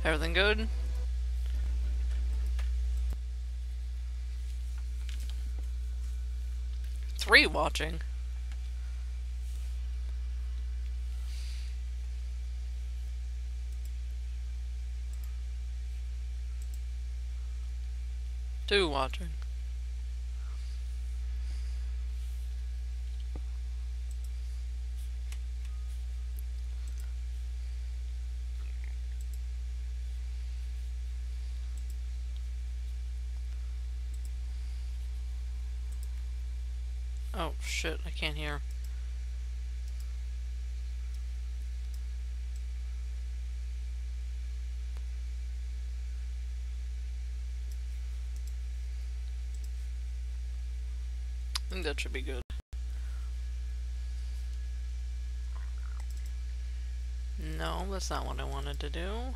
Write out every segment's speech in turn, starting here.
Everything good? Three watching. Two watching. Oh shit, I can't hear. I think that should be good. No, that's not what I wanted to do.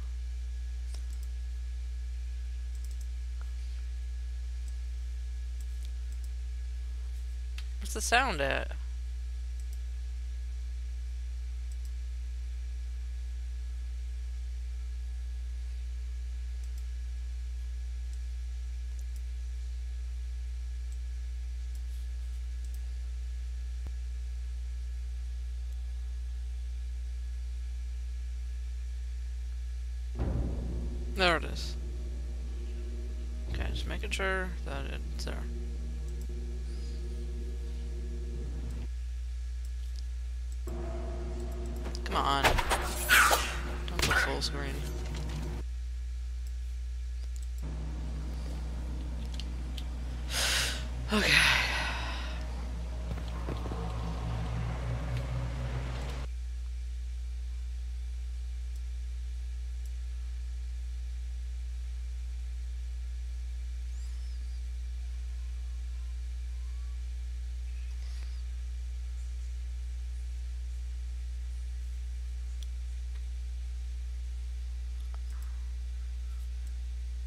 Where's the sound at? There it is. Okay, just making sure that it's there. Come on. Don't go full screen. Okay.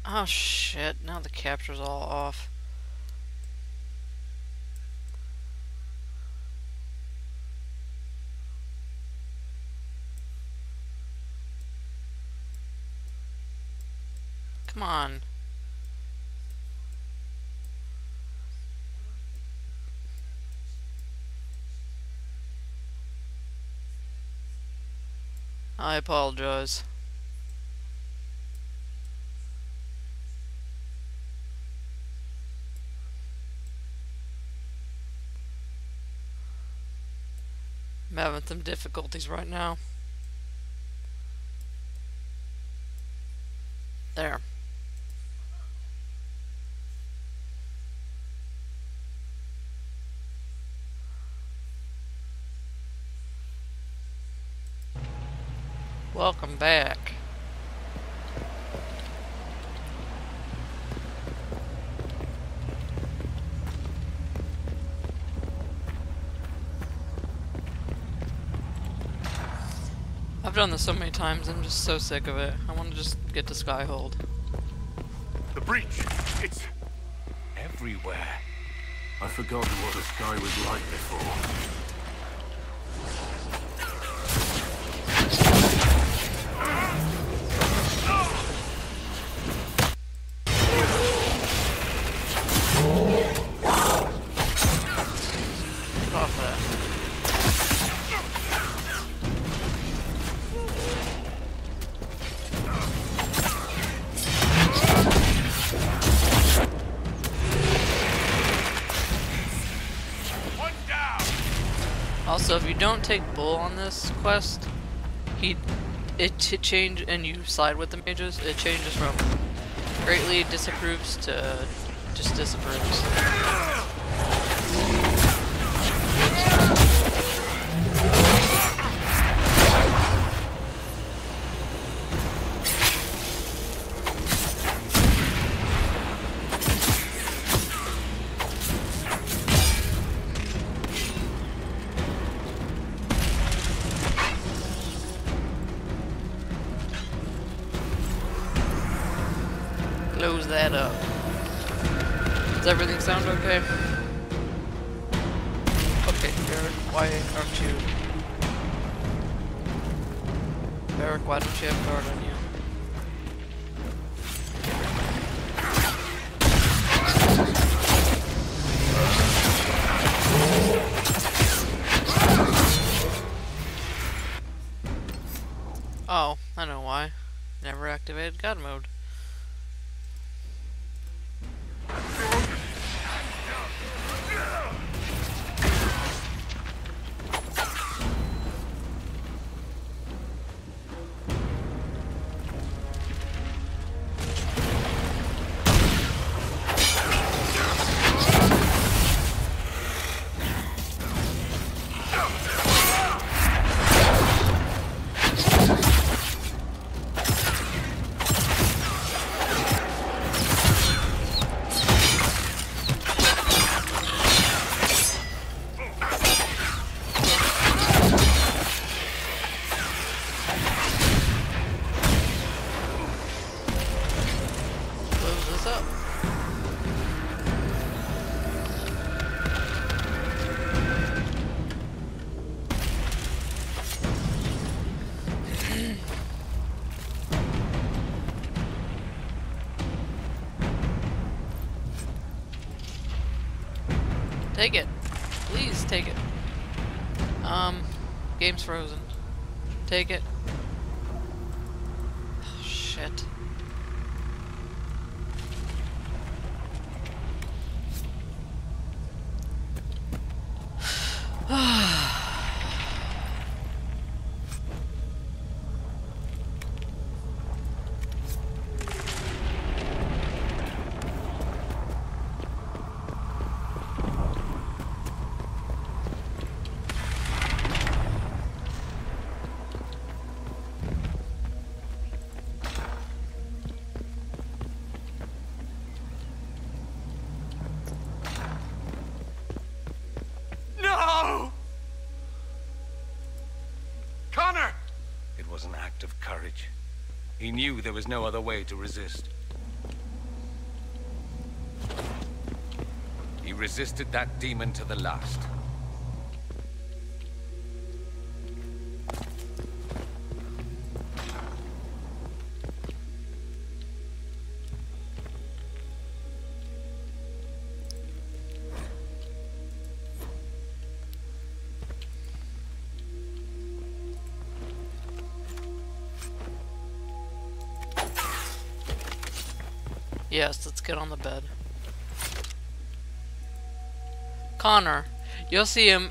Oh shit, now the capture's all off. Come on. I apologize. I'm having some difficulties right now. There. Welcome back. I've done this so many times, I'm just so sick of it. I want to just get to Skyhold. The breach! It's everywhere. I've forgotten what the sky was like before. Get off that. Also, if you don't take Bull on this quest, it change and you side with the mages, it changes from greatly disapproves to just disapproves. close that up. Does everything sound okay? Okay, Eric, why aren't you... Eric, why don't you have guard on you? Oh, I know why. Never activated God mode. Take it. Please take it. Game's frozen. Take it. Oh, shit. No! Connor! It was an act of courage. He knew there was no other way to resist. He resisted that demon to the last. Yes, let's get on the bed. Connor, you'll see him,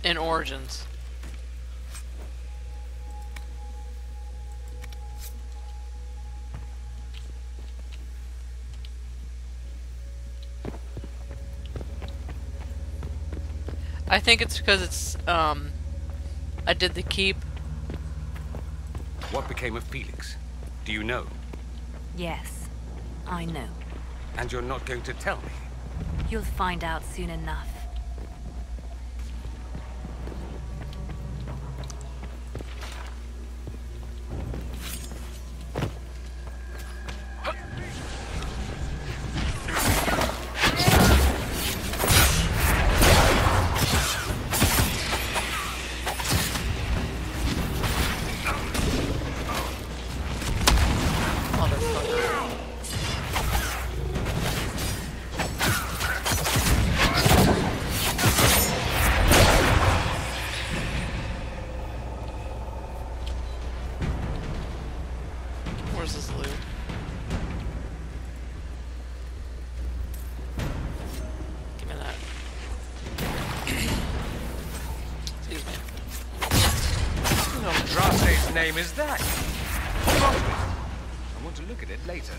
in Origins. I think it's because it's, I did the keep. What became of Felix? Do you know? Yes, I know. And you're not going to tell me? You'll find out soon enough. Where's this loot? Give me that. Excuse me. What Andraste's name is that? Hold on to it. I want to look at it later.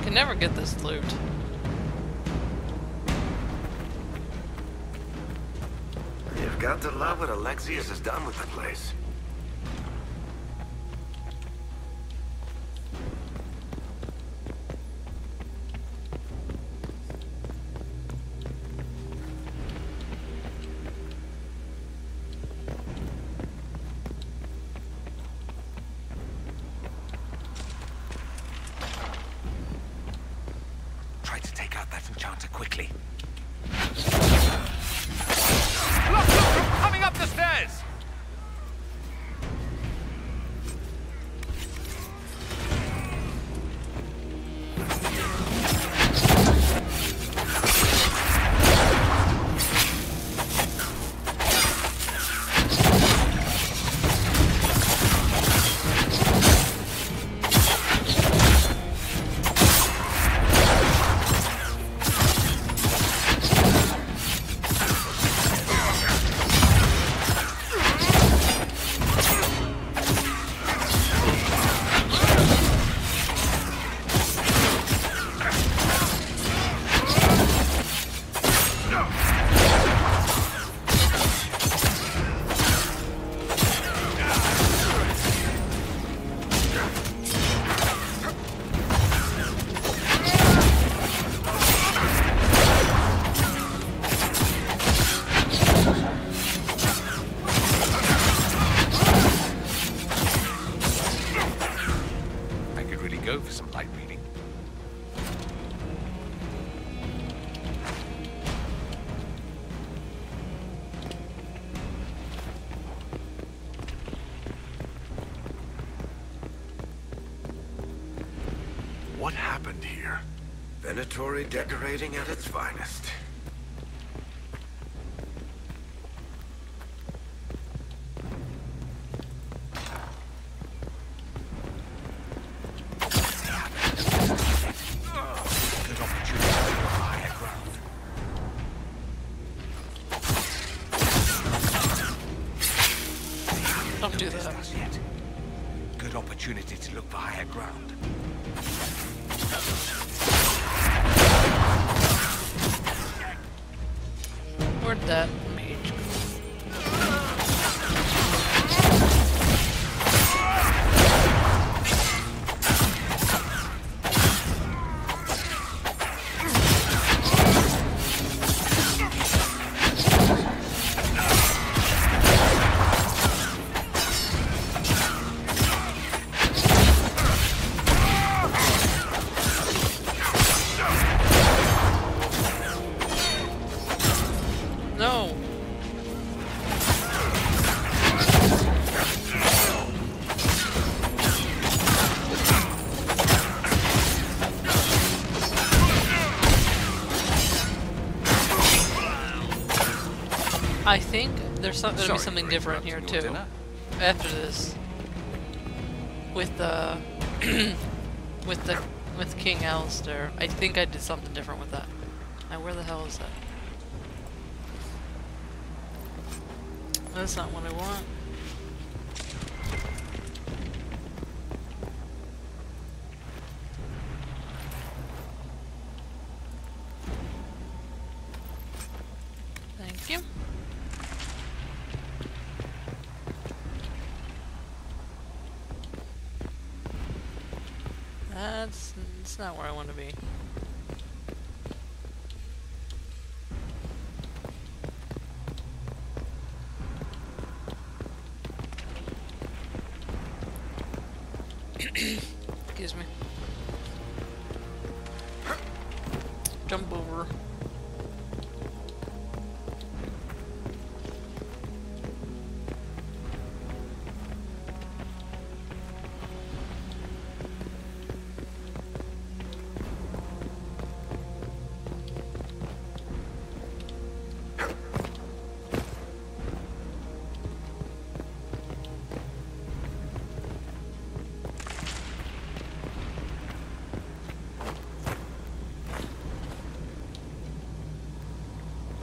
Can never get this loot. Got to love what Alexius has done with the place. Try to take out that enchanter quickly. Coming up the stairs! Go for some light reading. What happened here? Venatori decorating at its finest. Good opportunity for higher ground. Don't do that. Us yet. Good opportunity to look for higher ground. Where'd that mage go? No. I think there's gonna be something different here too. After this, with the with King Alistair, I think I did something different with that. Now where the hell is that? That's not what I want. Thank you. That's not where I want to be. Excuse me. Jump over.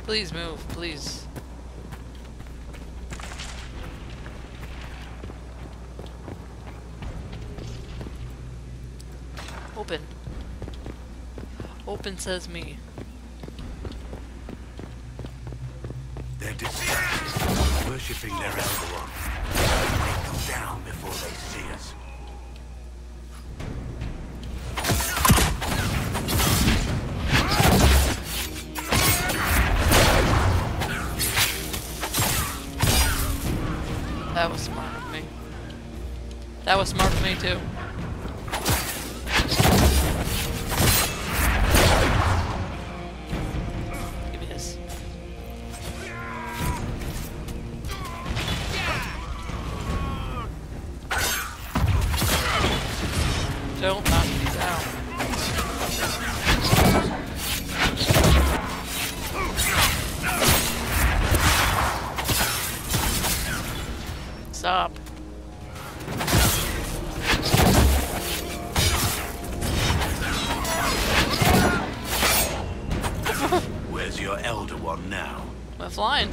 Please move, please. Open. Open says me. They're distracted. worshipping their Elder One. Take them down before they see us. That was smart of me. That was smart of me too. Give me this. Don't knock me down. Stop. Where's your Elder One now? We're flying.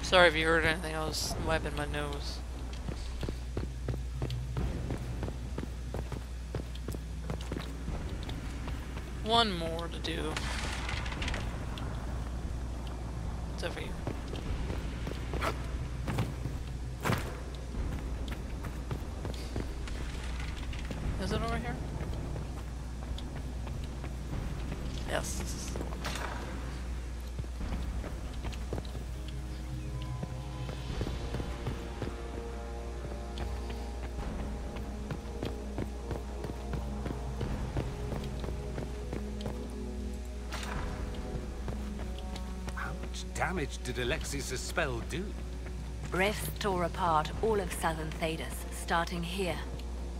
Sorry if you heard anything, I was wiping my nose. One more to do. It's over here. Is it over here? Yes. Damage did Alexius' spell do? Rifts tore apart all of southern Thedas, starting here.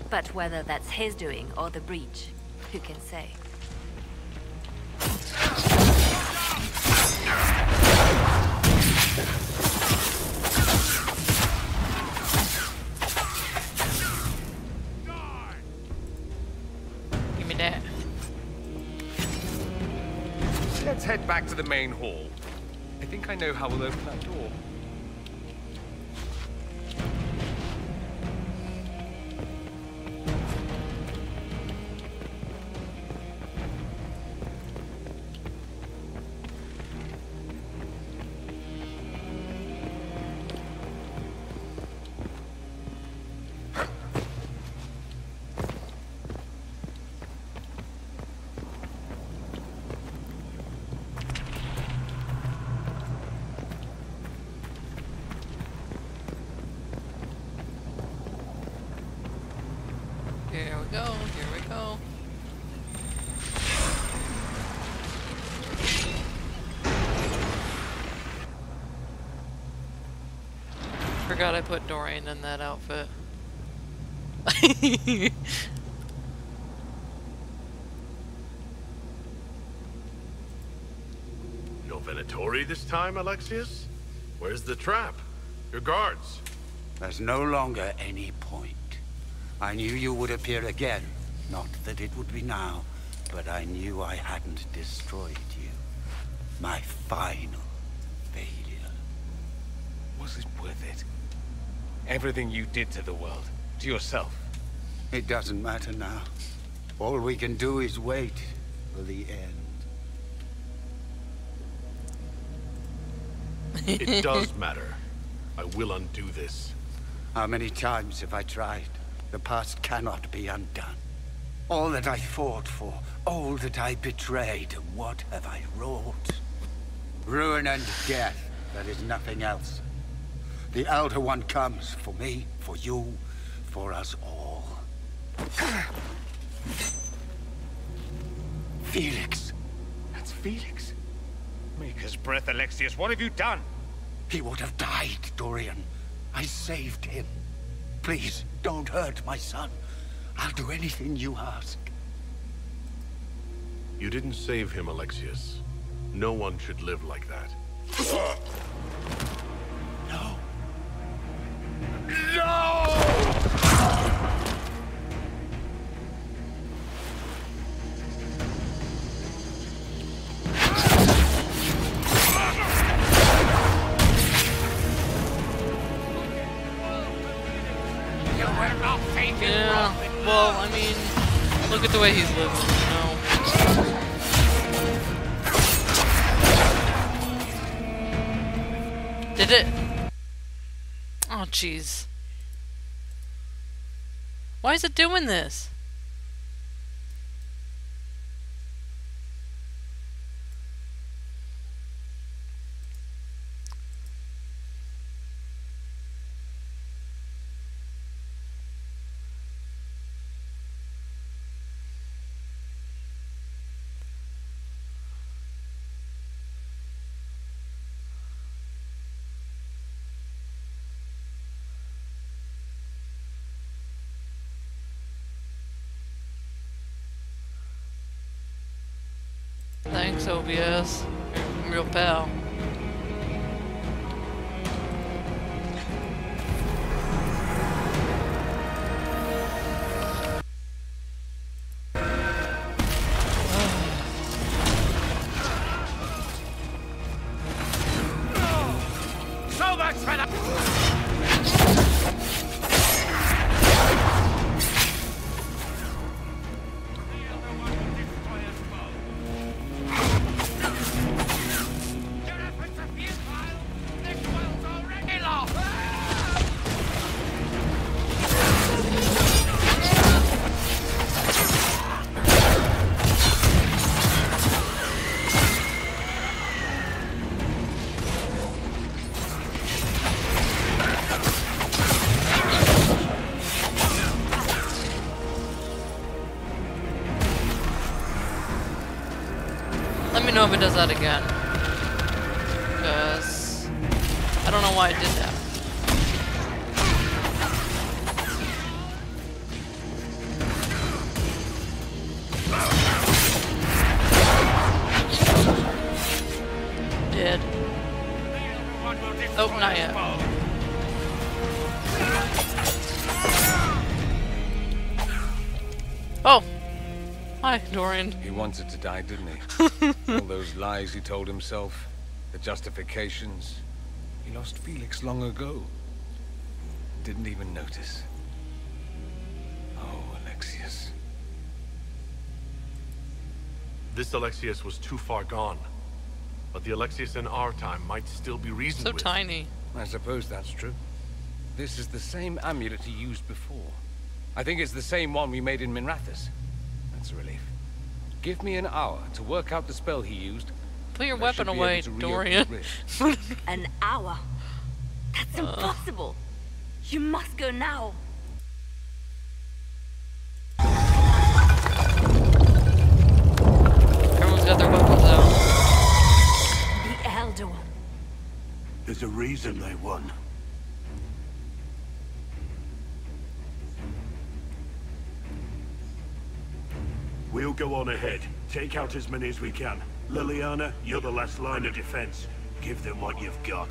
But whether that's his doing or the breach, who can say? Give me that. Let's head back to the main hall. I think I know how we'll open that door. Here we go, here we go. Forgot I put Dorian in that outfit. No Venatori this time, Alexius? Where's the trap? Your guards? There's no longer any point. I knew you would appear again. Not that it would be now, but I knew I hadn't destroyed you. My final failure. Was it worth it? Everything you did to the world, to yourself. It doesn't matter now. All we can do is wait for the end. It does matter. I will undo this. How many times have I tried? The past cannot be undone. All that I fought for, all that I betrayed, what have I wrought? Ruin and death, there is nothing else. The Elder One comes for me, for you, for us all. Felix. That's Felix. Maker's breath, Alexius, what have you done? He would have died, Dorian. I saved him. Please, don't hurt my son. I'll do anything you ask. You didn't save him, Alexius. No one should live like that. No. No! Yeah, well, I mean, look at the way he's living, you know? Did it? Oh, jeez. Why is it doing this? Thanks, OBS. You're a real pal. So much for the... Let me know if it does that again. Because I don't know why it did that. Dead. Oh, not yet. Oh! Hi, Dorian. He wanted to die, didn't he? All those lies he told himself, the justifications. He lost Felix long ago. Didn't even notice. Oh, Alexius. This Alexius was too far gone. But the Alexius in our time might still be reasoned So with. tiny. I suppose that's true. This is the same amulet he used before. I think it's the same one we made in Minrathous. That's a relief. Give me an hour to work out the spell he used. Put your and I weapon should be away, able to reopen Dorian. the rift. An hour? That's impossible. You must go now. Everyone's got their weapons out. The Elder One. There's a reason they won. We'll go on ahead. Take out as many as we can. Liliana, you're the last line of defense. Give them what you've got.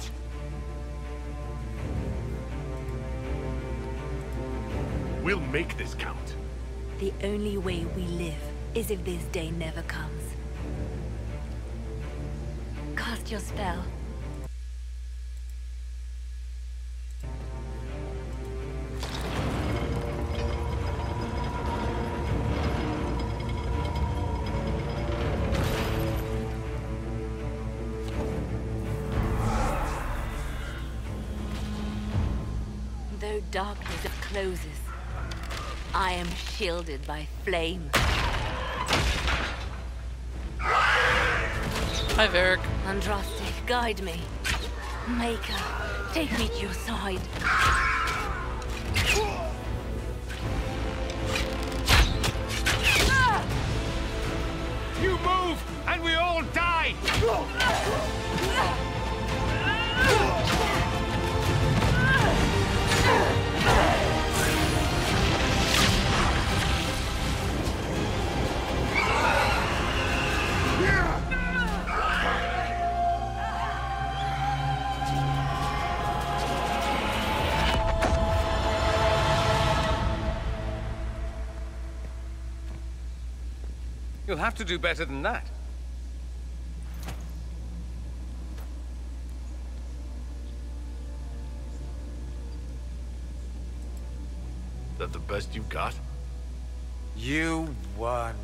We'll make this count. The only way we live is if this day never comes. Cast your spell. Though darkness closes, I am shielded by flame. Hi, Varric. Andraste, guide me. Maker, take me to your side. You move, and we all die! You'll have to do better than that. that the best you've got? You won.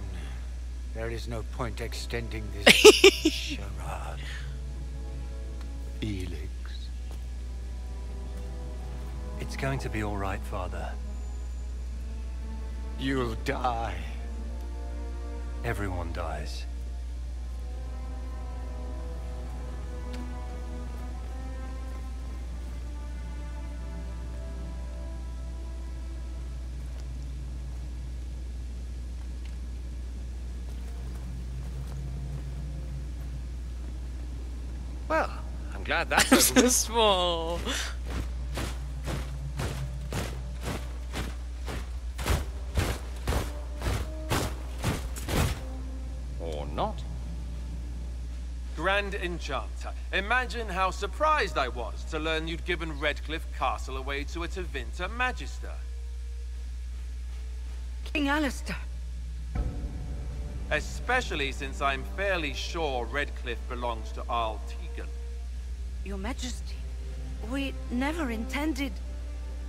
There is no point extending this charade. Felix. It's going to be all right, Father. You'll die. Everyone dies. Well, I'm glad that's over with. Small. Or not. Grand Enchanter, imagine how surprised I was to learn you'd given Redcliffe Castle away to a Tevinter Magister. King Alistair. Especially since I'm fairly sure Redcliffe belongs to Arl Tegan. Your Majesty, we never intended...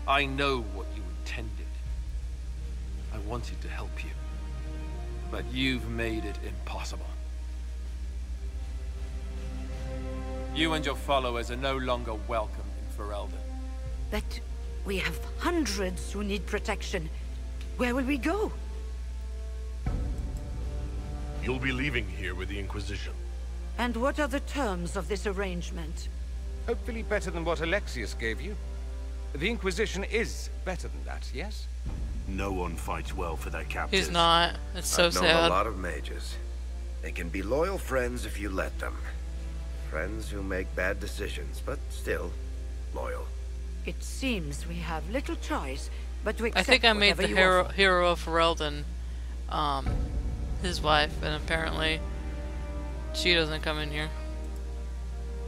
I know what you intended. I wanted to help you. But you've made it impossible. You and your followers are no longer welcome in Ferelden. But we have hundreds who need protection. Where will we go? You'll be leaving here with the Inquisition. And what are the terms of this arrangement? Hopefully better than what Alexius gave you. The Inquisition is better than that, yes? No one fights well for their captors. He's not. It's so I've known sad. a lot of mages. They can be loyal friends if you let them. Friends who make bad decisions, but still loyal. It seems we have little choice, but to I accept think I made the whatever you offer. hero of Ferelden, his wife, and apparently she doesn't come in here.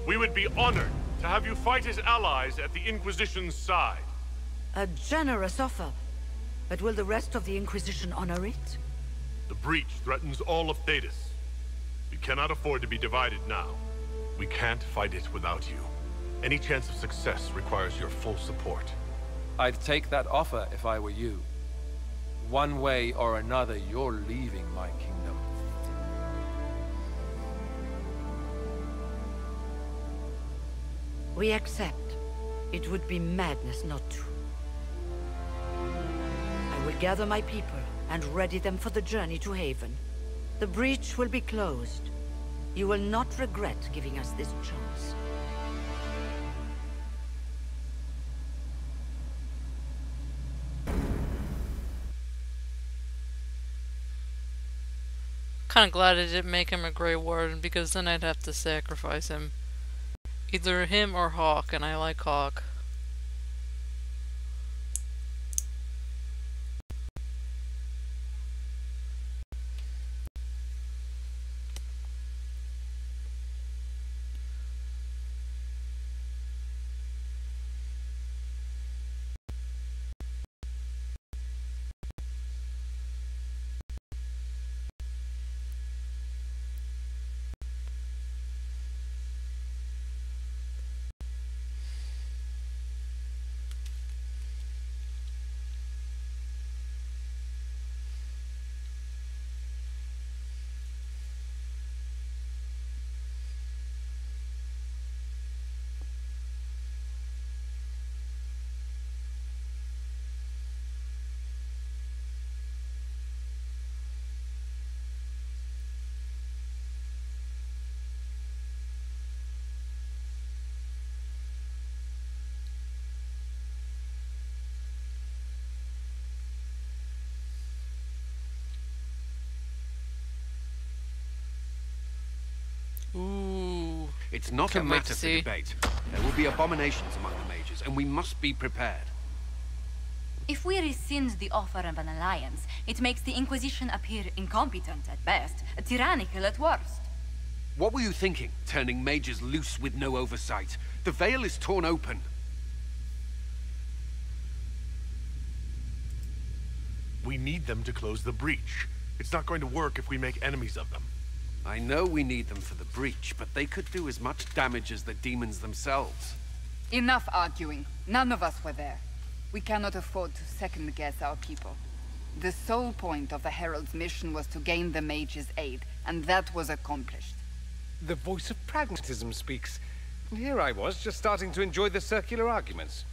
We would be honored to have you fight as allies at the Inquisition's side. A generous offer. But will the rest of the Inquisition honor it? The breach threatens all of Thedas. We cannot afford to be divided now. We can't fight it without you. Any chance of success requires your full support. I'd take that offer if I were you. One way or another, you're leaving my kingdom. We accept. It would be madness not to. I will gather my people and ready them for the journey to Haven. The breach will be closed. You will not regret giving us this chance. Kinda glad I didn't make him a Grey Warden, because then I'd have to sacrifice him. Either him or Hawk, and I like Hawk. Ooh. It's not a Can't wait matter to for see. debate. There will be abominations among the mages, and we must be prepared. If we rescind the offer of an alliance, it makes the Inquisition appear incompetent at best, tyrannical at worst. What were you thinking, turning mages loose with no oversight? The veil is torn open. We need them to close the breach. It's not going to work if we make enemies of them. I know we need them for the breach, but they could do as much damage as the demons themselves. Enough arguing. None of us were there. We cannot afford to second-guess our people. The sole point of the Herald's mission was to gain the mage's aid, and that was accomplished. The voice of pragmatism speaks. Here I was, just starting to enjoy the circular arguments.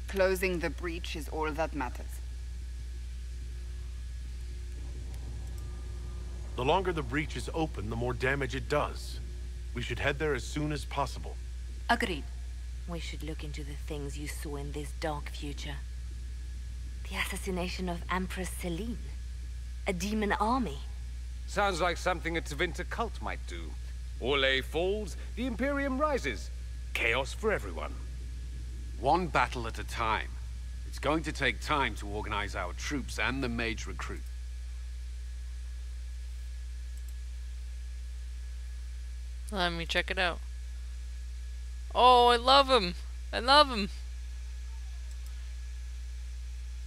Closing the breach is all that matters. The longer the breach is open, the more damage it does. We should head there as soon as possible. Agreed. We should look into the things you saw in this dark future. The assassination of Empress Celine. A demon army. Sounds like something a Tevinter cult might do. Orlais falls, the Imperium rises. Chaos for everyone. One battle at a time. It's going to take time to organize our troops and the mage recruit. Let me check it out. Oh, I love him. I love him.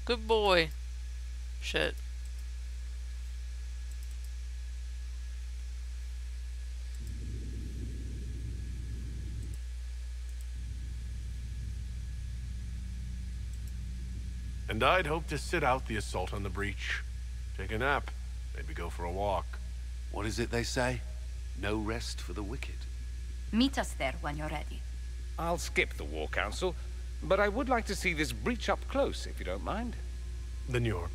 Good boy. Shit. And I'd hope to sit out the assault on the breach. Take a nap. Maybe go for a walk. What is it they say? No rest for the wicked. Meet us there when you're ready. I'll skip the War Council, but I would like to see this breach up close, if you don't mind. Then you're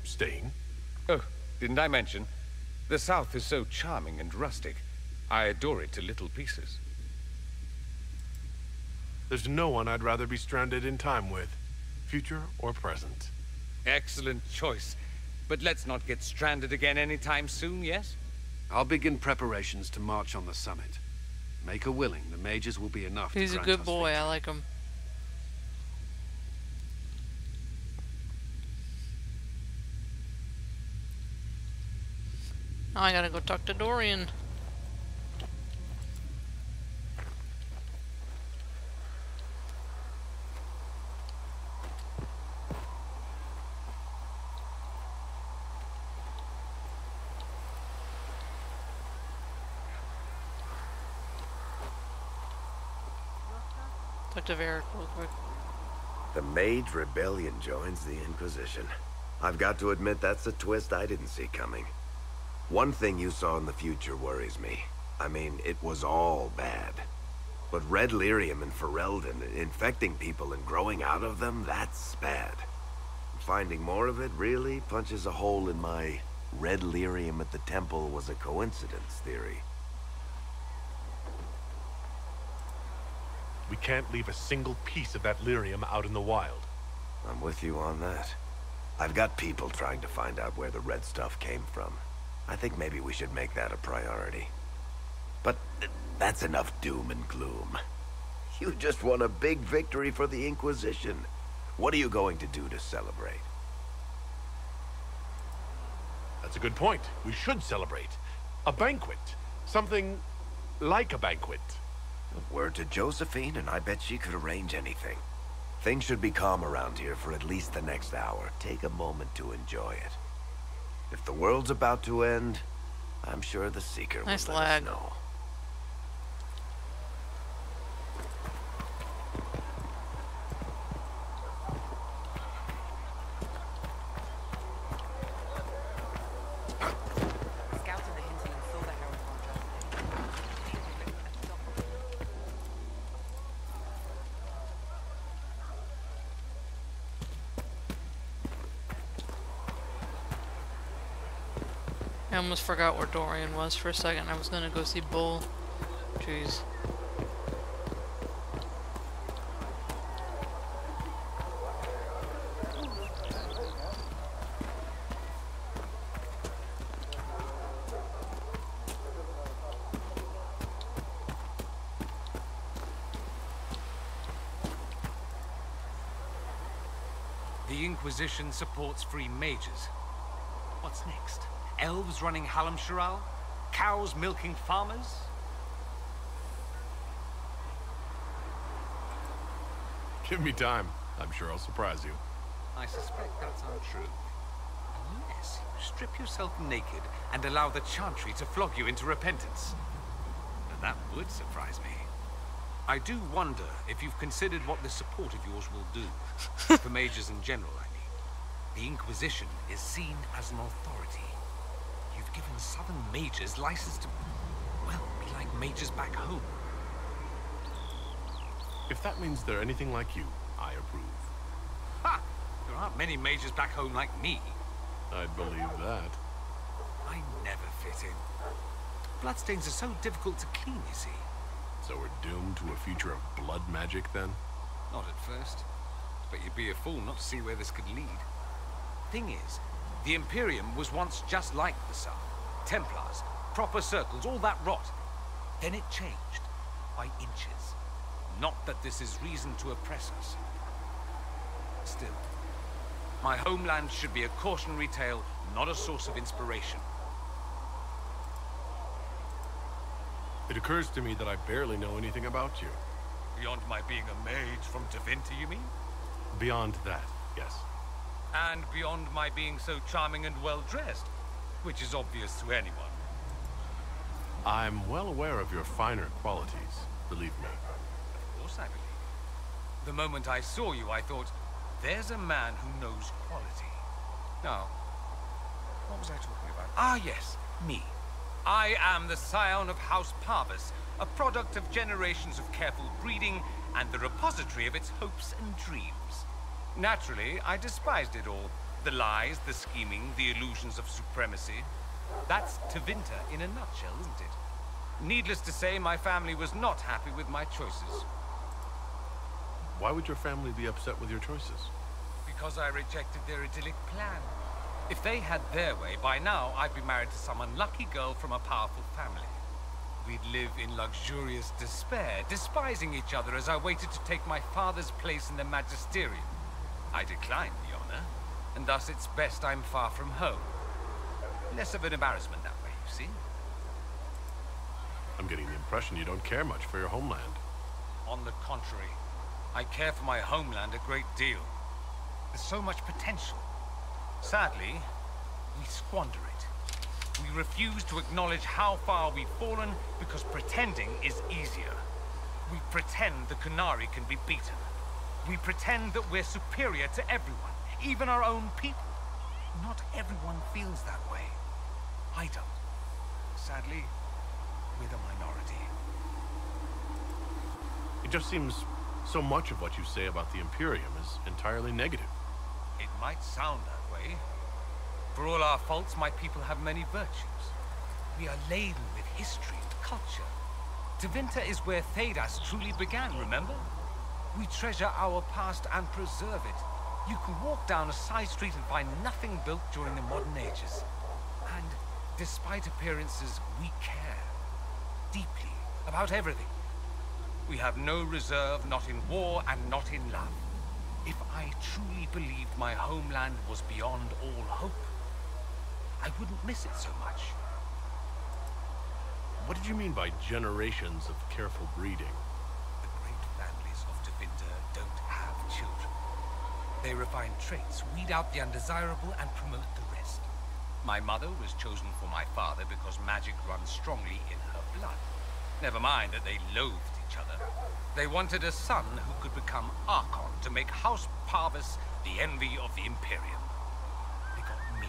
staying? Oh, didn't I mention? The South is so charming and rustic. I adore it to little pieces. There's no one I'd rather be stranded in time with. Future or present. Excellent choice. But let's not get stranded again anytime soon, yes? I'll begin preparations to march on the summit. Make her willing, the mages will be enough to He's a grant good us boy, victory. I like him. Now I gotta go talk to Dorian. Talk to Varric real quick. The Mage Rebellion joins the Inquisition. I've got to admit that's a twist I didn't see coming. One thing you saw in the future worries me. I mean, it was all bad. But Red Lyrium and Ferelden, infecting people and growing out of them, that's bad. Finding more of it really punches a hole in my Red Lyrium at the temple was a coincidence theory. We can't leave a single piece of that lyrium out in the wild. I'm with you on that. I've got people trying to find out where the red stuff came from. I think maybe we should make that a priority. But that's enough doom and gloom. You just won a big victory for the Inquisition. What are you going to do to celebrate? That's a good point. We should celebrate. A banquet. Something like a banquet. Word to Josephine, and I bet she could arrange anything. Things should be calm around here for at least the next hour. Take a moment to enjoy it. If the world's about to end, I'm sure the Seeker will let us know. I almost forgot where Dorian was for a second. I was gonna go see Bull. Jeez. The Inquisition supports free mages. What's next? Elves running Halam-Sharal? Cows milking farmers? Give me time. I'm sure I'll surprise you. I suspect that's untrue. Unless you strip yourself naked and allow the Chantry to flog you into repentance. And that would surprise me. I do wonder if you've considered what this support of yours will do. For mages in general, I mean. The Inquisition is seen as an authority. You've given Southern mages license to, well, be like mages back home. If that means they're anything like you, I approve. Ha! There aren't many mages back home like me. I'd believe that. I never fit in. Bloodstains are so difficult to clean, you see. So we're doomed to a future of blood magic, then? Not at first. But you'd be a fool not to see where this could lead. Thing is, the Imperium was once just like the Sun. Templars, proper circles, all that rot. Then it changed. By inches. Not that this is reason to oppress us. Still, my homeland should be a cautionary tale, not a source of inspiration. It occurs to me that I barely know anything about you. Beyond my being a mage from Tevinter, you mean? Beyond that, yes. And beyond my being so charming and well-dressed, which is obvious to anyone. I'm well aware of your finer qualities, believe me. Of course I believe. The moment I saw you, I thought, there's a man who knows quality. Now, what was I talking about? Ah, yes, me. I am the scion of House Parvis, a product of generations of careful breeding and the repository of its hopes and dreams. Naturally, I despised it all. The lies, the scheming, the illusions of supremacy. That's Tevinter in a nutshell, isn't it? Needless to say, my family was not happy with my choices. Why would your family be upset with your choices? Because I rejected their idyllic plan. If they had their way, by now I'd be married to some unlucky girl from a powerful family. We'd live in luxurious despair, despising each other as I waited to take my father's place in the magisterium. I declined the honor, and thus it's best I'm far from home. Less of an embarrassment that way, you see. I'm getting the impression you don't care much for your homeland. On the contrary, I care for my homeland a great deal. There's so much potential. Sadly, we squander it. We refuse to acknowledge how far we've fallen because pretending is easier. We pretend the Qunari can be beaten. We pretend that we're superior to everyone, even our own people. Not everyone feels that way. I don't. Sadly, we're the minority. It just seems so much of what you say about the Imperium is entirely negative. It might sound that way. For all our faults, my people have many virtues. We are laden with history and culture. Tevinter is where Thedas truly began, remember? We treasure our past and preserve it. You can walk down a side street and find nothing built during the modern ages. And despite appearances, we care. Deeply. About everything. We have no reserve, not in war and not in love. If I truly believed my homeland was beyond all hope, I wouldn't miss it so much. What did you mean by generations of careful breeding? The great families of Tevinter don't have children. They refine traits, weed out the undesirable, and promote the rest. My mother was chosen for my father because magic runs strongly in her blood. Never mind that they loathed each other. They wanted a son who could become Archon to make House Parvis the envy of the Imperium. They got me.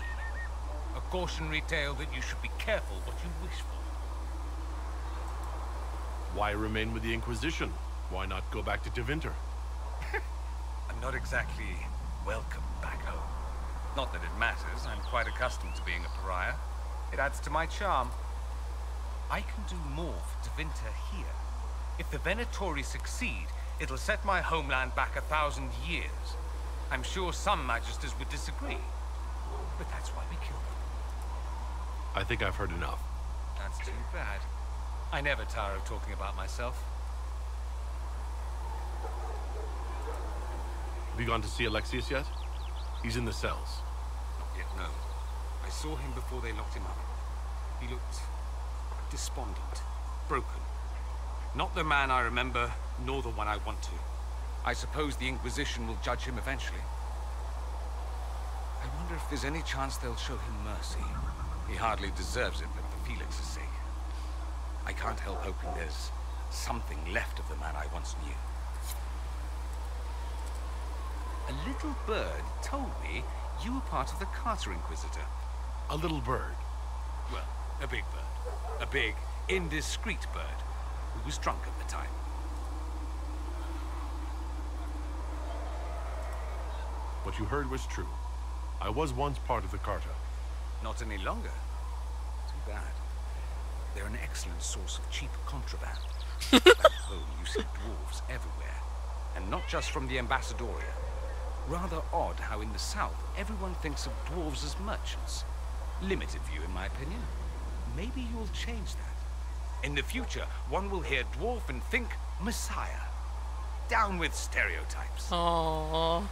A cautionary tale that you should be careful what you wish for. Why remain with the Inquisition? Why not go back to Tevinter? I'm not exactly welcome back home. Not that it matters, I'm quite accustomed to being a pariah. It adds to my charm. I can do more for Tevinter here. If the Venatori succeed, it'll set my homeland back 1,000 years. I'm sure some magisters would disagree, but that's why we kill them. I think I've heard enough. That's too bad. I never tire of talking about myself. Have you gone to see Alexius yet? He's in the cells. Not yet, no. I saw him before they locked him up. He looked despondent, broken. Not the man I remember, nor the one I want to. I suppose the Inquisition will judge him eventually. I wonder if there's any chance they'll show him mercy. He hardly deserves it, but for Felix's sake. I can't help hoping there's something left of the man I once knew. A little bird told me you were part of the Carter Inquisitor. A little bird? Well, a big bird. A big, indiscreet bird who was drunk at the time. What you heard was true. I was once part of the Carta. Not any longer. Too bad. They're an excellent source of cheap contraband. Back home, you see dwarves everywhere. And not just from the Ambassadoria. Rather odd how in the south, everyone thinks of dwarves as merchants. Limited view, in my opinion. Maybe you'll change that. In the future, one will hear dwarf and think Messiah. Down with stereotypes. Aww.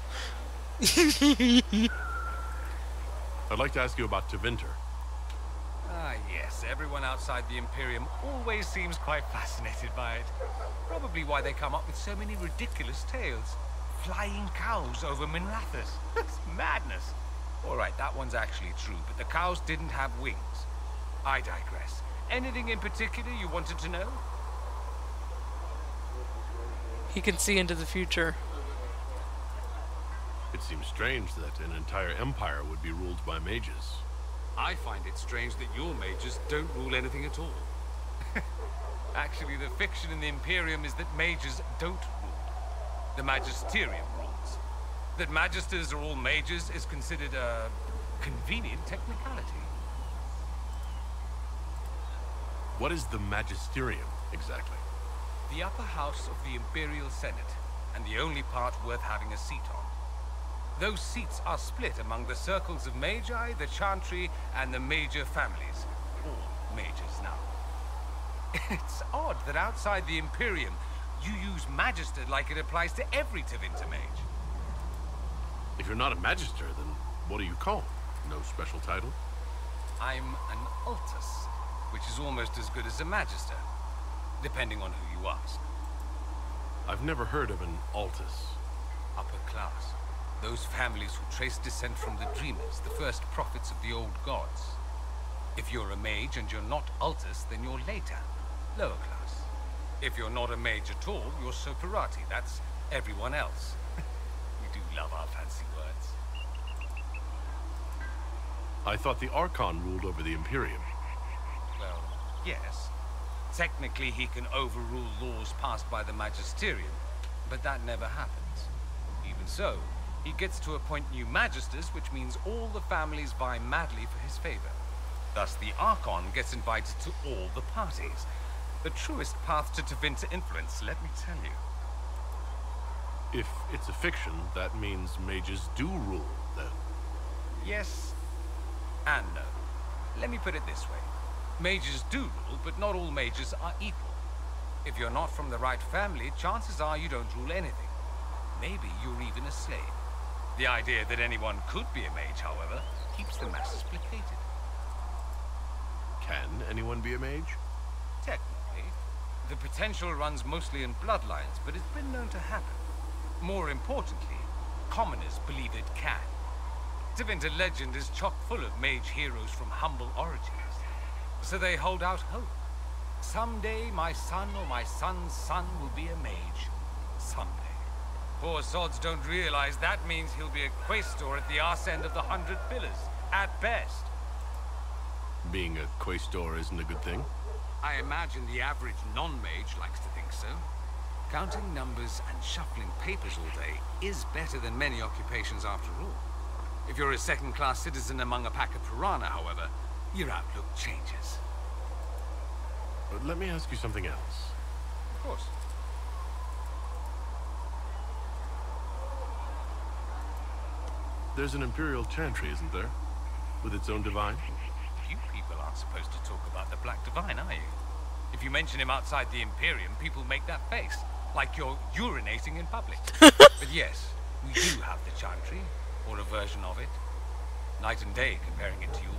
I'd like to ask you about Tevinter. Ah, yes. Everyone outside the Imperium always seems quite fascinated by it. Probably why they come up with so many ridiculous tales. Flying cows over Minrathous. It's madness. All right, that one's actually true, but the cows didn't have wings. I digress. Anything in particular you wanted to know? He can see into the future. It seems strange that an entire empire would be ruled by mages. I find it strange that your mages don't rule anything at all. Actually, the fiction in the Imperium is that mages don't rule. The Magisterium rules. That magisters are all mages is considered a convenient technicality. What is the Magisterium, exactly? The upper house of the Imperial Senate, and the only part worth having a seat on. Those seats are split among the circles of Magi, the Chantry, and the major families. All mages now. It's odd that outside the Imperium, you use Magister like it applies to every Tevinter mage. If you're not a Magister, then what are you called? No special title? I'm an Altus, which is almost as good as a Magister, depending on who you ask. I've never heard of an Altus. Upper class. Those families who trace descent from the Dreamers, the first prophets of the old gods. If you're a mage and you're not Altus, then you're later, lower class. If you're not a mage at all, you're Soperati. That's everyone else. We do love our fancy words. I thought the Archon ruled over the Imperium. Well, yes. Technically, he can overrule laws passed by the Magisterium, but that never happens. Even so, he gets to appoint new Magisters, which means all the families vie madly for his favor. Thus, the Archon gets invited to all the parties. The truest path to Tevinter influence, let me tell you. If it's a fiction, that means mages do rule, then. Yes and no. Let me put it this way. Mages do rule, but not all mages are equal. If you're not from the right family, chances are you don't rule anything. Maybe you're even a slave. The idea that anyone could be a mage, however, keeps the masses placated. Can anyone be a mage? Technically. The potential runs mostly in bloodlines, but it's been known to happen. More importantly, commoners believe it can. Tevinter legend is chock full of mage heroes from humble origins. So they hold out hope. Someday my son or my son's son will be a mage. Someday. Poor sods don't realize that means he'll be a quaestor at the arse end of the 100 Pillars, at best. Being a quaestor isn't a good thing? I imagine the average non-mage likes to think so. Counting numbers and shuffling papers all day is better than many occupations after all. If you're a second-class citizen among a pack of piranha, however, your outlook changes. But let me ask you something else. Of course. There's an Imperial Chantry, isn't there? With its own divine? You people aren't supposed to talk about the Black Divine, are you? If you mention him outside the Imperium, people make that face, like you're urinating in public. But yes, we do have the Chantry, or a version of it. Night and day comparing it to yours.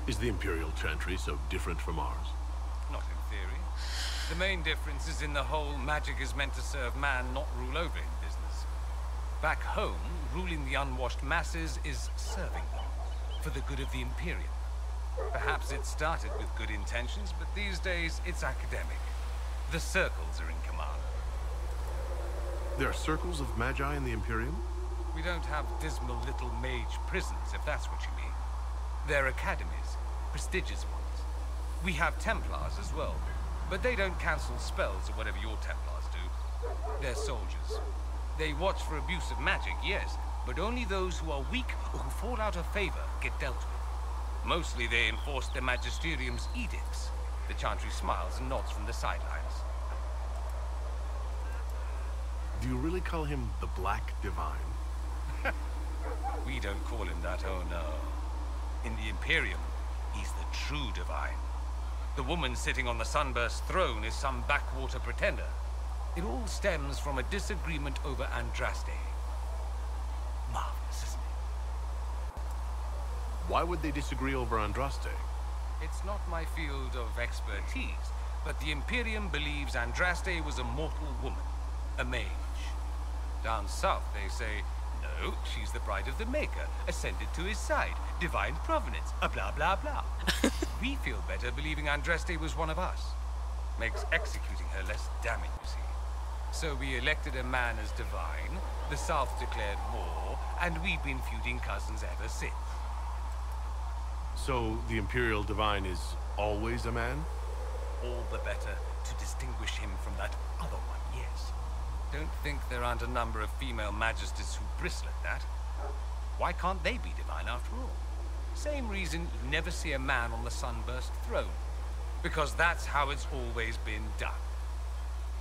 Is the Imperial Chantry so different from ours? Not in theory. The main difference is in the whole magic is meant to serve man, not rule over him business. Back home, ruling the unwashed masses is serving them, for the good of the Imperium. Perhaps it started with good intentions, but these days it's academic. The circles are in command. There are circles of magi in the Imperium? We don't have dismal little mage prisons, if that's what you mean. They're academies, prestigious ones. We have Templars as well, but they don't cancel spells or whatever your Templars do. They're soldiers. They watch for abuse of magic, yes, but only those who are weak or who fall out of favor get dealt with. Mostly they enforce the Magisterium's edicts. The Chantry smiles and nods from the sidelines. Do you really call him the Black Divine? We don't call him that, oh no. In the Imperium, he's the true divine. The woman sitting on the Sunburst throne is some backwater pretender. It all stems from a disagreement over Andraste. Marvelous, isn't it? Why would they disagree over Andraste? It's not my field of expertise, but the Imperium believes Andraste was a mortal woman, a mage. Down south, they say, no, she's the bride of the Maker, ascended to his side, divine provenance, a blah blah blah. We feel better believing Andraste was one of us. Makes executing her less damning, you see. So we elected a man as divine, the South declared war, and we've been feuding cousins ever since. So the Imperial Divine is always a man? All the better to distinguish him from that other one, yes. Don't think there aren't a number of female magisters who bristle at that. Why can't they be divine after all? Same reason you never see a man on the Sunburst throne. Because that's how it's always been done.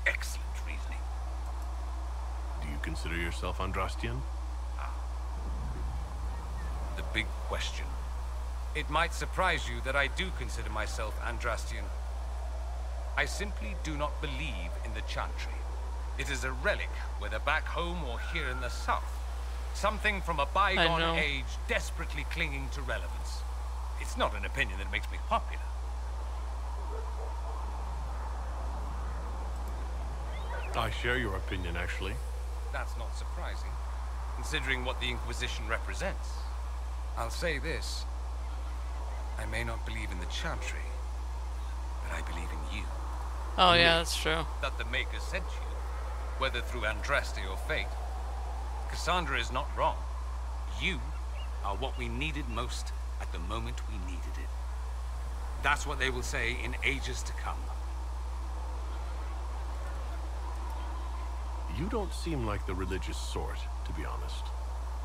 Excellent reasoning. Do you consider yourself Andrastian? The big question. It might surprise you that I do consider myself Andrastian. I simply do not believe in the Chantry. It is a relic, whether back home or here in the south. Something from a bygone age desperately clinging to relevance. It's not an opinion that makes me popular. I share your opinion, actually. That's not surprising, considering what the Inquisition represents. I'll say this. I may not believe in the Chantry, but I believe in you. Oh yeah, that's true. That the Maker sent you, whether through Andraste or fate. Cassandra is not wrong. You are what we needed most at the moment we needed it. That's what they will say in ages to come. You don't seem like the religious sort, to be honest.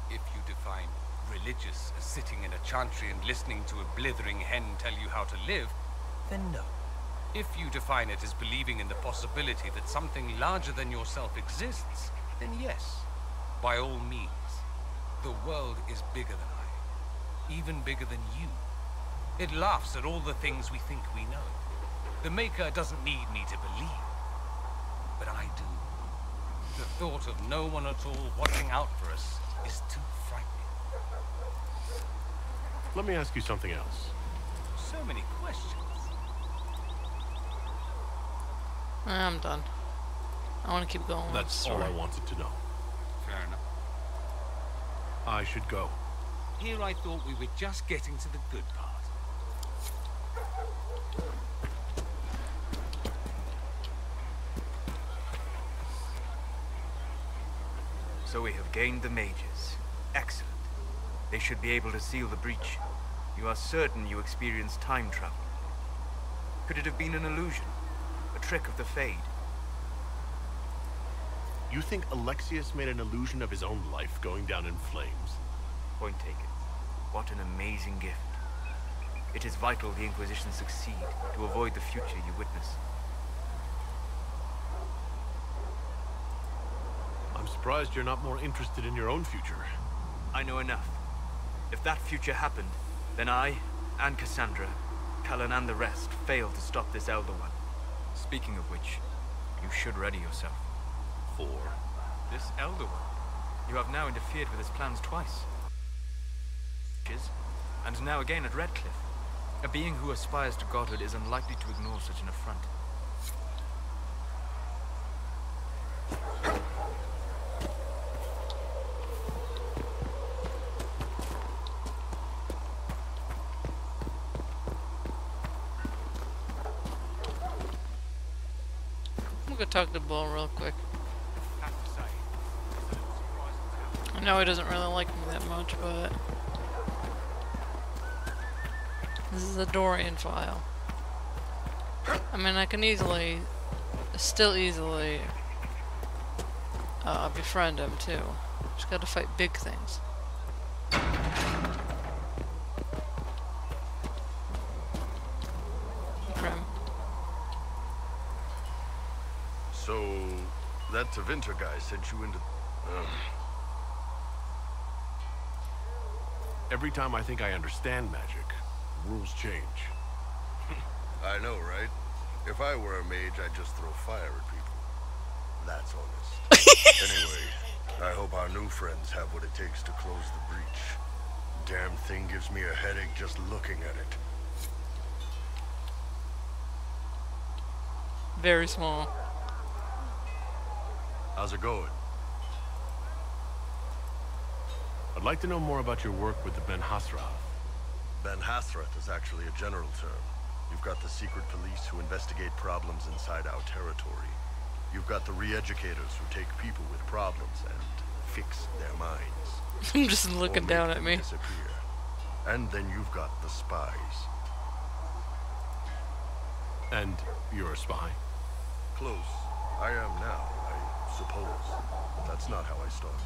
If you define religious as sitting in a chantry and listening to a blithering hen tell you how to live, then no. If you define it as believing in the possibility that something larger than yourself exists, then yes, by all means. The world is bigger than I, even bigger than you. It laughs at all the things we think we know. The Maker doesn't need me to believe, but I do. The thought of no one at all watching out for us is too frightening. Let me ask you something else. So many questions. I'm done. I want to keep going. That's all I wanted to know. Fair enough. I should go. Here I thought we were just getting to the good part. So we have gained the mages. Excellent. They should be able to seal the breach. You are certain you experienced time travel? Could it have been an illusion? A trick of the Fade? You think Alexius made an illusion of his own life going down in flames? Point taken. What an amazing gift. It is vital the Inquisition succeed to avoid the future you witness. I'm surprised you're not more interested in your own future. I know enough. If that future happened, then I, and Cassandra, Cullen and the rest, failed to stop this Elder One. Speaking of which, you should ready yourself. For? This Elder One. You have now interfered with his plans twice. And now again at Redcliffe. A being who aspires to godhood is unlikely to ignore such an affront. go talk to Bull real quick. I know he doesn't really like me that much, but this is a Dorian file. I mean, I can still easily befriend him too. Just gotta fight big things. Grim. So, that Tevinter guy sent you into... Every time I think I understand magic, rules change. I know, right? If I were a mage, I'd just throw fire at people. That's honest. Anyway, I hope our new friends have what it takes to close the breach. Damn thing gives me a headache just looking at it. Very small. How's it going? I'd like to know more about your work with the Ben Hasrath. Ben Hasrath is actually a general term. You've got the secret police who investigate problems inside our territory. You've got the re-educators who take people with problems and fix their minds. I'm just looking down at me. Disappear. And then you've got the spies. And you're a spy? Close. I am now, I suppose. But that's not how I started.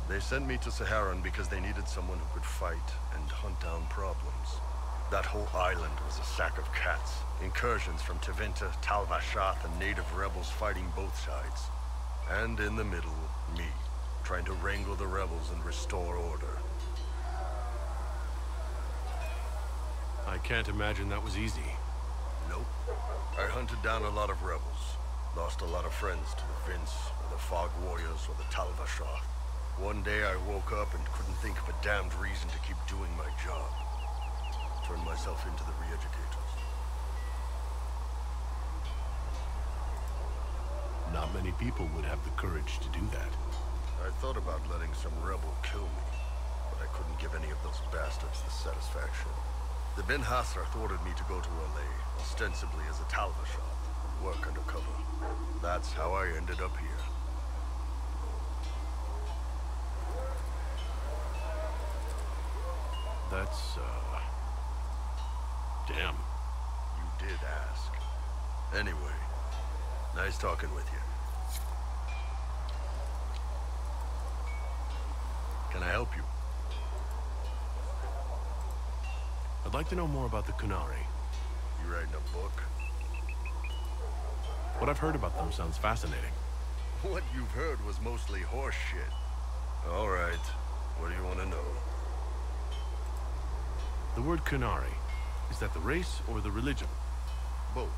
They sent me to Saharan because they needed someone who could fight and hunt down problems. That whole island was a sack of cats. Incursions from Tevinter, Tal Vashath, and native rebels fighting both sides. And in the middle, me, trying to wrangle the rebels and restore order. I can't imagine that was easy. Nope. I hunted down a lot of rebels. Lost a lot of friends to the Vince, or the Fog Warriors, or the Tal Vashath. One day I woke up and couldn't think of a damned reason to keep doing my job. Turned myself into the re-educators. Not many people would have the courage to do that. I thought about letting some rebel kill me, but I couldn't give any of those bastards the satisfaction. The Ben Hasrath ordered me to go to LA, ostensibly as a Tal Vashath, and work undercover. That's how I ended up here. That's, damn. You did ask. Anyway, nice talking with you. Can I help you? I'd like to know more about the Kunari. You writing a book? What I've heard about them sounds fascinating. What you've heard was mostly horse shit. All right, what do you want to know? The word Kunari, is that the race or the religion? Both.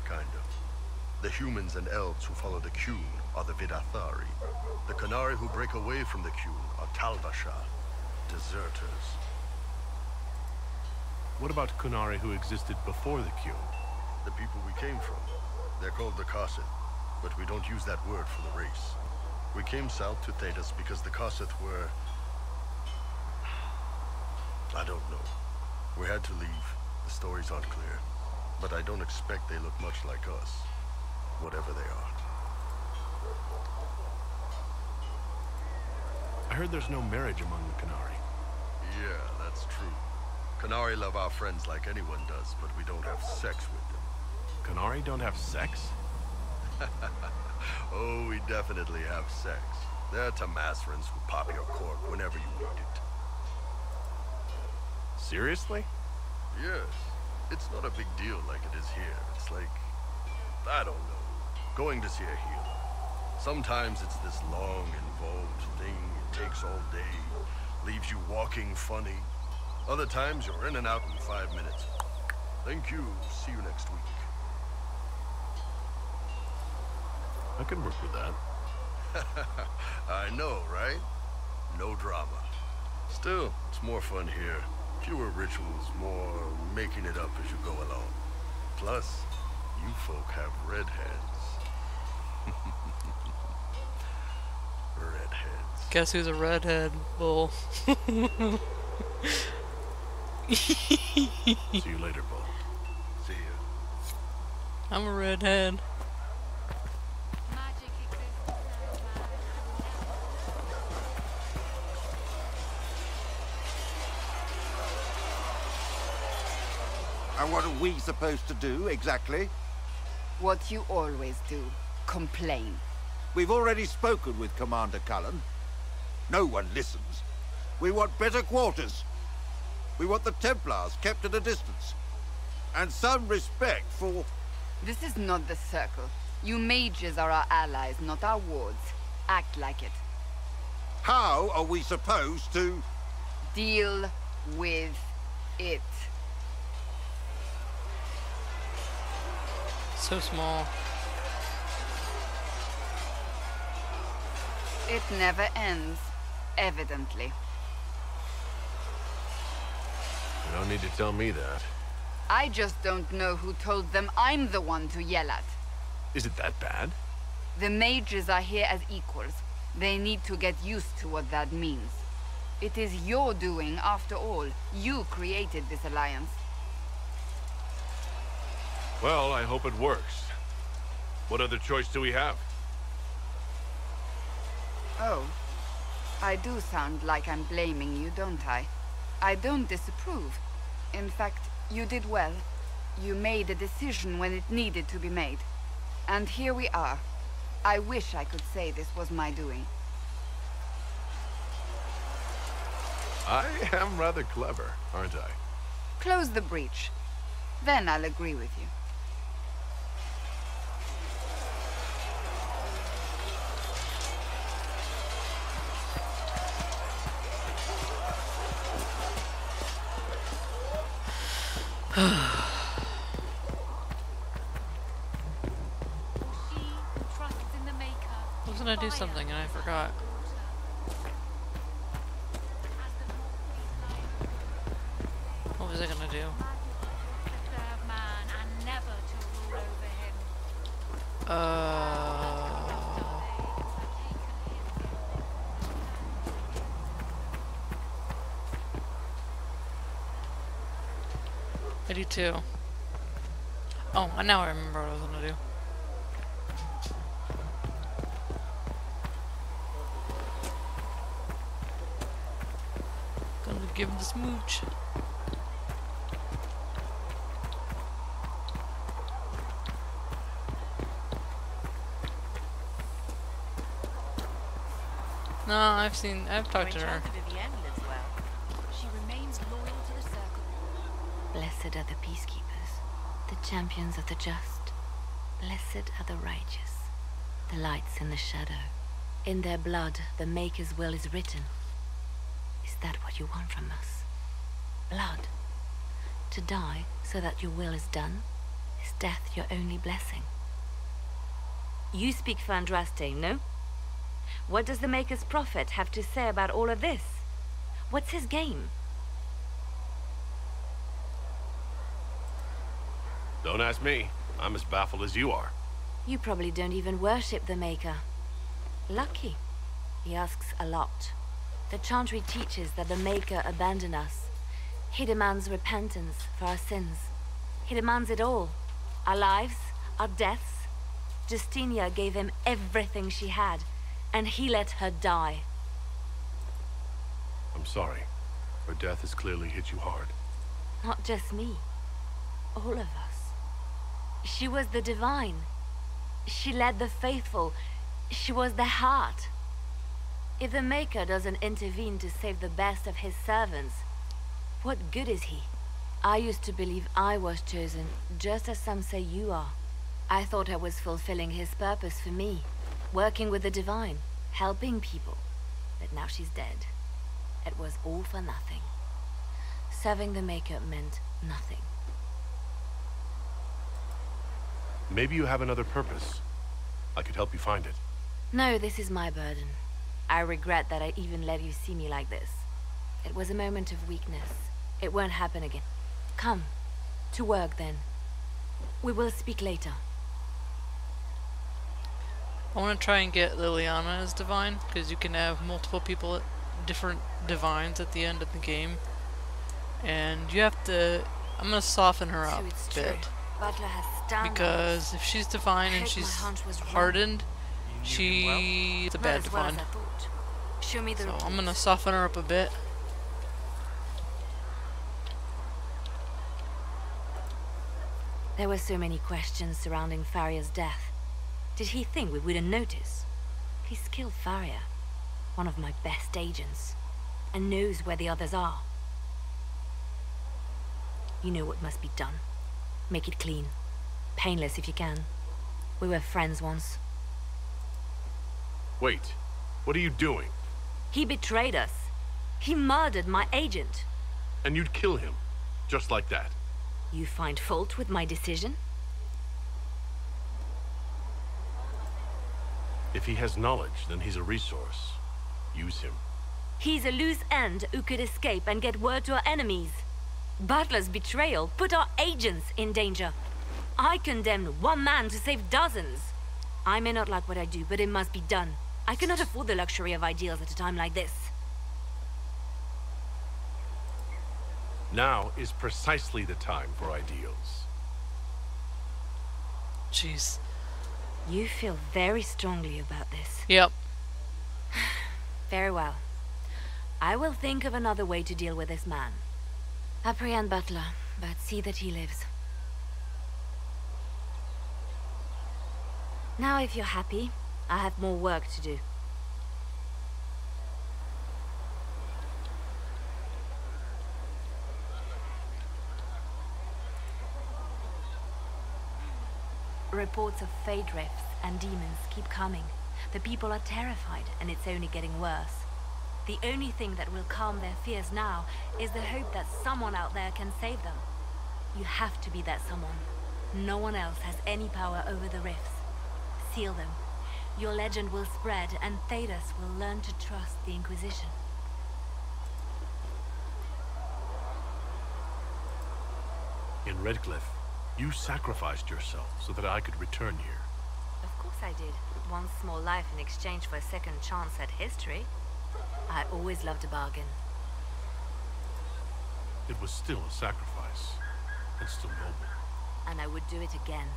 Kind of. The humans and elves who follow the Qun are the Vidathari. The Kunari who break away from the Qun are Tal Vashath, deserters. What about Kunari who existed before the Qun? The people we came from. They're called the Koseth, but we don't use that word for the race. We came south to Thedas because the Koseth were... I don't know. We had to leave. The stories aren't clear. But I don't expect they look much like us. Whatever they are. I heard there's no marriage among the Kunari. Yeah, that's true. Kunari love our friends like anyone does, but we don't have sex with them. Kunari don't have sex? Oh, we definitely have sex. They're Tamasrans who pop your cork whenever you need it. Seriously? Yes. It's not a big deal like it is here. It's like, I don't know, going to see a healer. Sometimes it's this long, involved thing. It takes all day, leaves you walking funny. Other times you're in and out in 5 minutes. Thank you. See you next week. I could work with that. I know, right? No drama. Still, it's more fun here. Fewer rituals, more making it up as you go along. Plus, you folk have redheads. Redheads. Guess who's a redhead, Bull? See you later, Bull. See ya. I'm a redhead. And what are we supposed to do, exactly? What you always do. Complain. We've already spoken with Commander Cullen. No one listens. We want better quarters. We want the Templars kept at a distance. And some respect for... This is not the Circle. You mages are our allies, not our wards. Act like it. How are we supposed to... Deal with it. So small. It never ends, evidently. You don't need to tell me that. I just don't know who told them I'm the one to yell at. Is it that bad? The mages are here as equals. They need to get used to what that means. It is your doing, after all. You created this alliance. Well, I hope it works. What other choice do we have? Oh. I do sound like I'm blaming you, don't I? I don't disapprove. In fact, you did well. You made a decision when it needed to be made. And here we are. I wish I could say this was my doing. I am rather clever, aren't I? Close the breach. Then I'll agree with you. Wasn't I do something and I forgot? What was I gonna do? I do too. Oh, now I remember what I was gonna do. Gonna give him the smooch. No, I've talked to her. She remains loyal to the Circle. Blessed are the peacekeepers, the champions of the just. Blessed are the righteous, the lights in the shadow. In their blood, the Maker's will is written. Is that what you want from us? Blood? To die so that your will is done? Is death your only blessing? You speak for Andraste, no? What does the Maker's prophet have to say about all of this? What's his game? Don't ask me. I'm as baffled as you are. You probably don't even worship the Maker. Lucky. He asks a lot. The Chantry teaches that the Maker abandoned us. He demands repentance for our sins. He demands it all. Our lives, our deaths. Justinia gave him everything she had, and he let her die. I'm sorry. Her death has clearly hit you hard. Not just me. All of us. She was the divine. She led the faithful. She was their heart. If the Maker doesn't intervene to save the best of his servants, what good is he? I used to believe I was chosen, just as some say you are. I thought I was fulfilling his purpose for me, working with the divine, helping people. But now she's dead. It was all for nothing. Serving the Maker meant nothing. Maybe you have another purpose. I could help you find it. No, this is my burden. I regret that I even let you see me like this. It was a moment of weakness. It won't happen again. Come. To work, then. We will speak later. I want to try and get Liliana as divine, because you can have multiple people at different divines at the end of the game. And you have to... I'm going to soften her up a bit. Because if she's divine and she's hardened, she's a bad divine. So I'm going to soften her up a bit. There were so many questions surrounding Farria's death. Did he think we wouldn't notice? He's killed Farria, one of my best agents, and knows where the others are. You know what must be done. Make it clean. Painless if you can. We were friends once. Wait, what are you doing? He betrayed us. He murdered my agent. And you'd kill him, just like that. You find fault with my decision? If he has knowledge, then he's a resource. Use him. He's a loose end who could escape and get word to our enemies. Butler's betrayal put our agents in danger. I condemned one man to save dozens. I may not like what I do, but it must be done. I cannot afford the luxury of ideals at a time like this. Now is precisely the time for ideals. Jeez. You feel very strongly about this. Yep. Very well. I will think of another way to deal with this man. Apprehend Butler, but see that he lives. Now, if you're happy, I have more work to do. Reports of fade rifts and demons keep coming. The people are terrified, and it's only getting worse. The only thing that will calm their fears now is the hope that someone out there can save them. You have to be that someone. No one else has any power over the rifts. Seal them. Your legend will spread, and Thedas will learn to trust the Inquisition. In Redcliffe, you sacrificed yourself so that I could return here. Of course I did. One small life in exchange for a second chance at history. I always loved a bargain. It was still a sacrifice, and still noble. And I would do it again.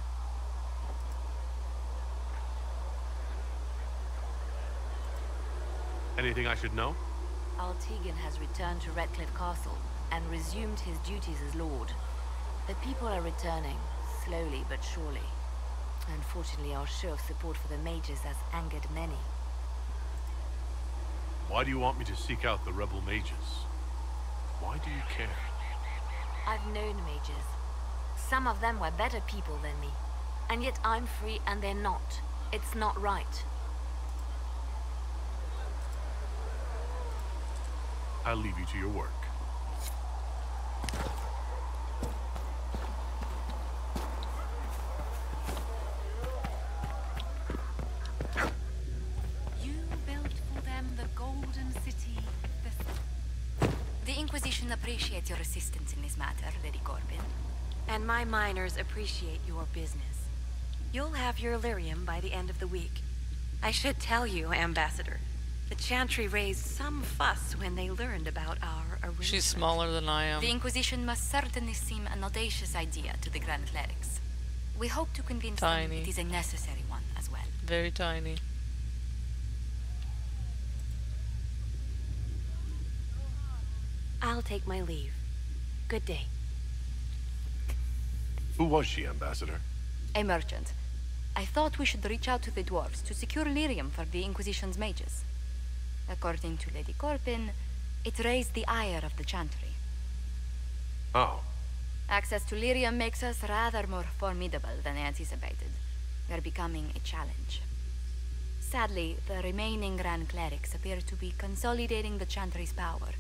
Anything I should know? Altegan has returned to Redcliffe Castle and resumed his duties as Lord. The people are returning, slowly but surely. Unfortunately, our show of support for the mages has angered many. Why do you want me to seek out the rebel mages? Why do you care? I've known mages. Some of them were better people than me. And yet I'm free and they're not. It's not right. I'll leave you to your work. You built for them the Golden City. The Inquisition appreciates your assistance in this matter, Lady Corbin. And my miners appreciate your business. You'll have your lyrium by the end of the week. I should tell you, Ambassador, the Chantry raised some fuss when they learned about our arrangement. She's smaller than I am. The Inquisition must certainly seem an audacious idea to the Grand Clerics. We hope to convince them it is a necessary one as well. Very tiny. I'll take my leave. Good day. Who was she, Ambassador? A merchant. I thought we should reach out to the dwarves to secure lyrium for the Inquisition's mages. According to Lady Corbin, it raised the ire of the Chantry. Oh. Access to lyrium makes us rather more formidable than anticipated. We are becoming a challenge. Sadly, the remaining Grand Clerics appear to be consolidating the Chantry's power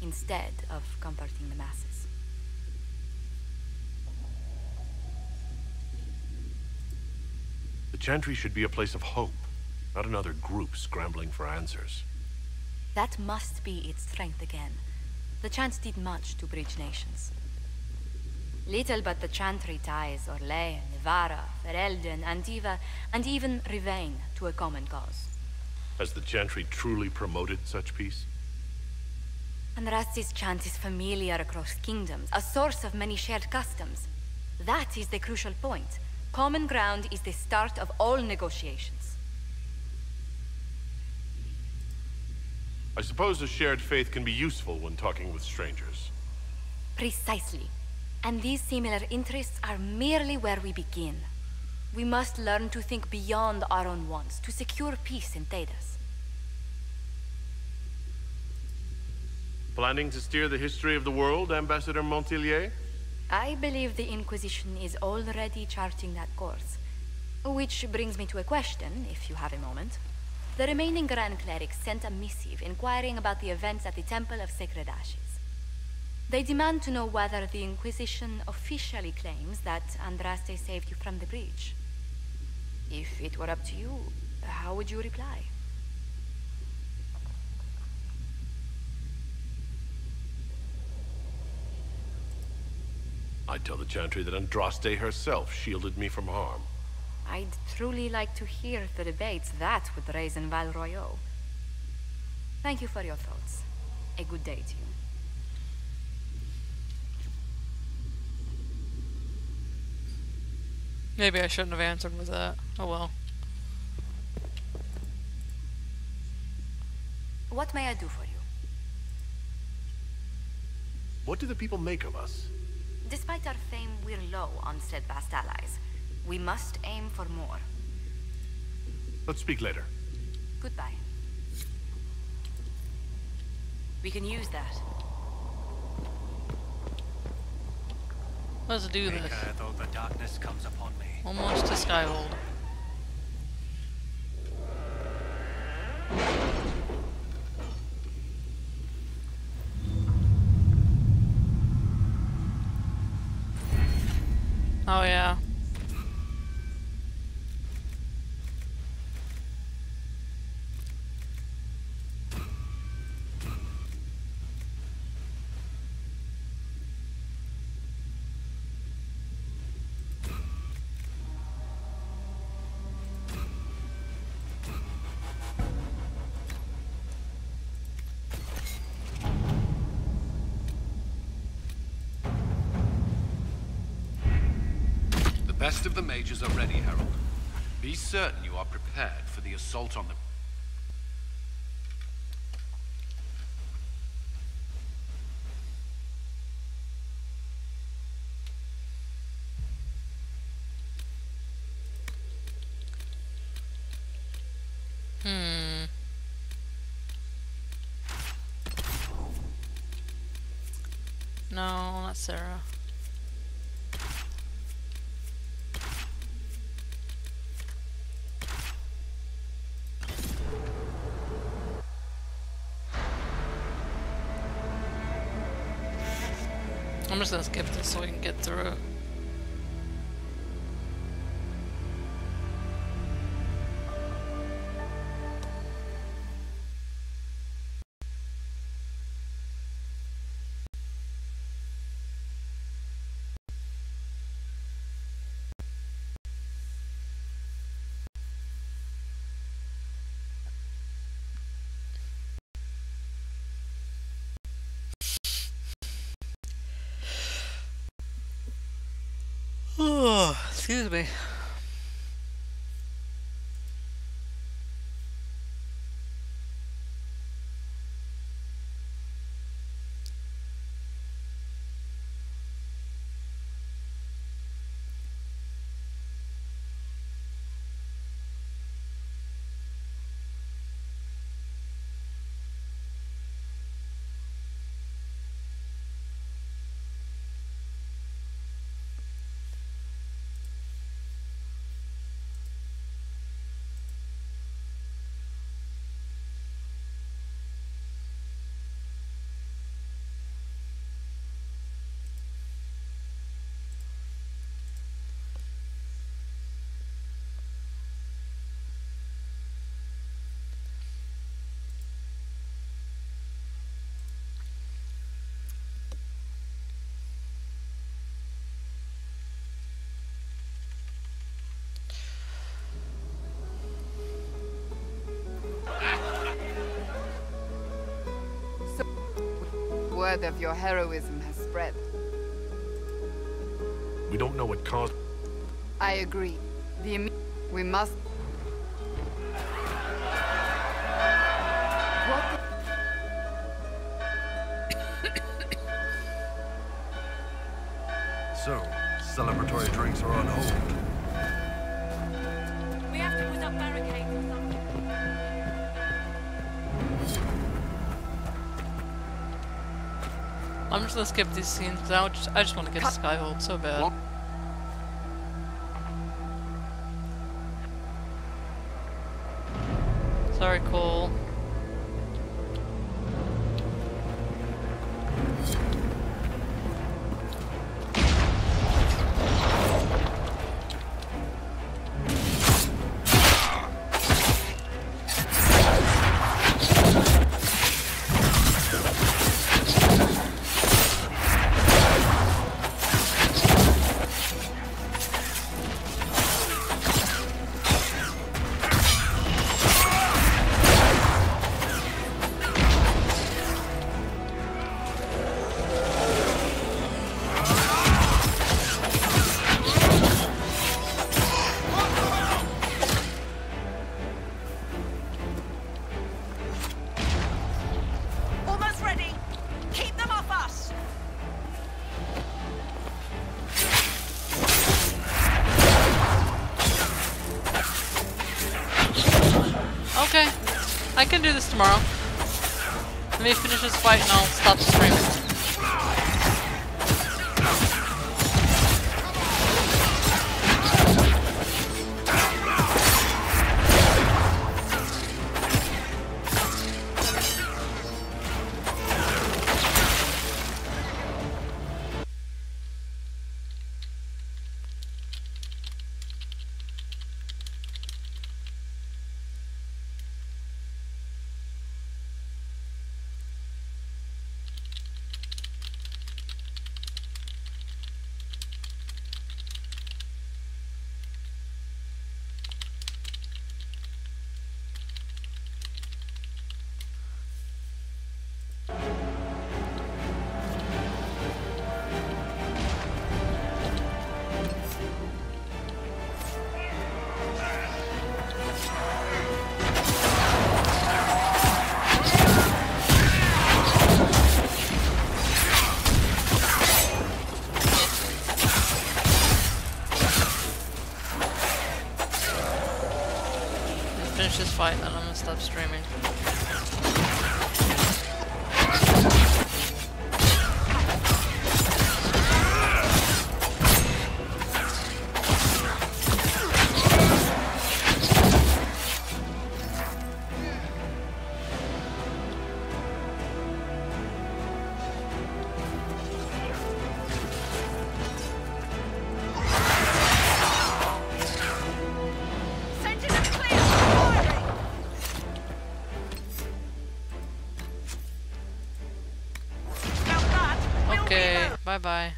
instead of comforting the masses. The Chantry should be a place of hope, not another group scrambling for answers. That must be its strength again. The Chants did much to bridge nations. Little but the Chantry ties Orlais, Nevarra, Ferelden, Antiva, and even Rivain to a common cause. Has the Chantry truly promoted such peace? Andrasti's chant is familiar across kingdoms, a source of many shared customs. That is the crucial point. Common ground is the start of all negotiations. I suppose a shared faith can be useful when talking with strangers. Precisely. And these similar interests are merely where we begin. We must learn to think beyond our own wants, to secure peace in Thedas. Planning to steer the history of the world, Ambassador Montilier? I believe the Inquisition is already charting that course. Which brings me to a question, if you have a moment. The remaining Grand Clerics sent a missive inquiring about the events at the Temple of Sacred Ashes. They demand to know whether the Inquisition officially claims that Andraste saved you from the breach. If it were up to you, how would you reply? I'd tell the Chantry that Andraste herself shielded me from harm. I'd truly like to hear the debates that would raise in Val Royeaux. Thank you for your thoughts. A good day to you. Maybe I shouldn't have answered with that. Oh well. What may I do for you? What do the people make of us? Despite our fame, we're low on steadfast allies. We must aim for more. Let's speak later. Goodbye. We can use that. Let's do this. Though the darkness comes upon me. Almost to Skyhold. Oh yeah. The best of the mages are ready, Herald. Be certain you are prepared for the assault on the... No, not Sarah. I'm just gonna skip this so we can get through it. Oh, excuse me. Word of your heroism has spread. We don't know what caused... I agree. We must... What the... clerics are on hold. We have to put up barricades or something. I'm just gonna skip these scenes because I just want to get to Skyhold so bad. What? Sorry, Cole. Almost ready. Keep them off us. Okay, I can do this tomorrow. Let me finish this fight and I'll stop the stream. Finish this fight and then I'm gonna stop streaming. Okay, bye bye.